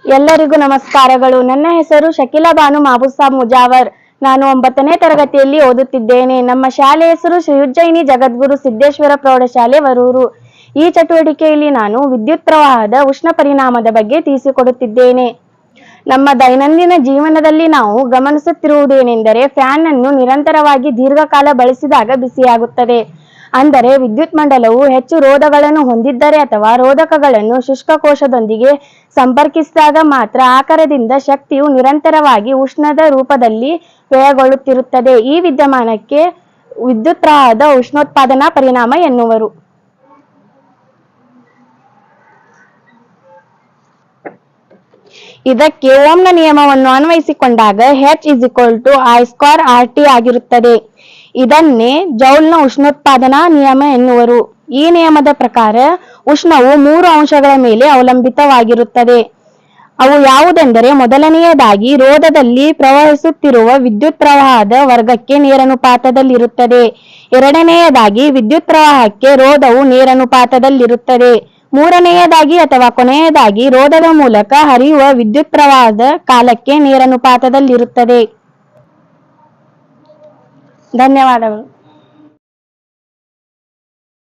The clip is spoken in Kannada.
ಎಲ್ಲರಿಗೂ ನಮಸ್ಕಾರಗಳು. ನನ್ನ ಹೆಸರು ಶಕೀಲಾ ಬಾನು ಮಾಬುಸಾಬ್ ಮುಜಾವರ್. ನಾನು 9ನೇ ತರಗತಿಯಲ್ಲಿ ಓದುತ್ತಿದ್ದೇನೆ. ನಮ್ಮ ಶಾಲೆ ಹೆಸರು ಶ್ರೀ ಉಜ್ಜಯಿನಿ ಜಗದ್ಗುರು ಸಿದ್ದೇಶ್ವರ ಪ್ರೌಢಶಾಲೆ ವರೂರು. ಈ ಚಟುವಟಿಕೆಯಲ್ಲಿ ನಾನು ವಿದ್ಯುತ್ ಪ್ರವಾಹದ ಉಷ್ಣ ಪರಿಣಾಮದ ಬಗ್ಗೆ ತಿಳಿಸಿಕೊಡುತ್ತಿದ್ದೇನೆ. ನಮ್ಮ ದೈನಂದಿನ ಜೀವನದಲ್ಲಿ ನಾವು ಗಮನಿಸುತ್ತಿರುವುದೇನೆಂದರೆ, ಫ್ಯಾನ್ ಅನ್ನು ನಿರಂತರವಾಗಿ ದೀರ್ಘಕಾಲ ಬಳಸಿದಾಗ ಬಿಸಿಯಾಗುತ್ತದೆ. ಅಂದರೆ ವಿದ್ಯುತ್ ಮಂಡಲವು ಹೆಚ್ಚು ರೋಧಗಳನ್ನು ಹೊಂದಿದ್ದರೆ ಅಥವಾ ರೋಧಕಗಳನ್ನು ಶುಷ್ಕ ಕೋಶದೊಂದಿಗೆ ಸಂಪರ್ಕಿಸಿದಾಗ ಮಾತ್ರ ಆಕಾರದಿಂದ ಶಕ್ತಿಯು ನಿರಂತರವಾಗಿ ಉಷ್ಣದ ರೂಪದಲ್ಲಿ ವ್ಯಯಗೊಳ್ಳುತ್ತಿರುತ್ತದೆ. ಈ ವಿದ್ಯಮಾನಕ್ಕೆ ವಿದ್ಯುತ್ ಪ್ರವಾಹದ ಉಷ್ಣೋತ್ಪಾದನಾ ಪರಿಣಾಮ ಎನ್ನುವರು. ಇದಕ್ಕೆ ಓಮ್ನ ನಿಯಮವನ್ನು ಅನ್ವಯಿಸಿಕೊಂಡಾಗ H=I²RT ಆಗಿರುತ್ತದೆ. ಇದನ್ನೇ ಜೌಲ್ನ ಉಷ್ಣೋತ್ಪಾದನಾ ನಿಯಮ ಎನ್ನುವರು. ಈ ನಿಯಮದ ಪ್ರಕಾರ ಉಷ್ಣವು 3 ಅಂಶಗಳ ಮೇಲೆ ಅವಲಂಬಿತವಾಗಿರುತ್ತದೆ. ಅವು ಯಾವುದೆಂದರೆ, ಮೊದಲನೆಯದಾಗಿ ರೋಧದಲ್ಲಿ ಪ್ರವಹಿಸುತ್ತಿರುವ ವಿದ್ಯುತ್ ಪ್ರವಾಹದ ವರ್ಗಕ್ಕೆ ನೇರಾನುಪಾತದಲ್ಲಿರುತ್ತದೆ. ಎರಡನೆಯದಾಗಿ ವಿದ್ಯುತ್ ಪ್ರವಾಹಕ್ಕೆ ರೋಧವು ನೇರಾನುಪಾತದಲ್ಲಿರುತ್ತದೆ. ಮೂರನೆಯದಾಗಿ ಅಥವಾ ಕೊನೆಯದಾಗಿ ರೋಧದ ಮೂಲಕ ಹರಿಯುವ ವಿದ್ಯುತ್ ಪ್ರವಾಹದ ಕಾಲಕ್ಕೆ ನೇರಾನುಪಾತದಲ್ಲಿರುತ್ತದೆ. ಧನ್ಯವಾದಗಳು.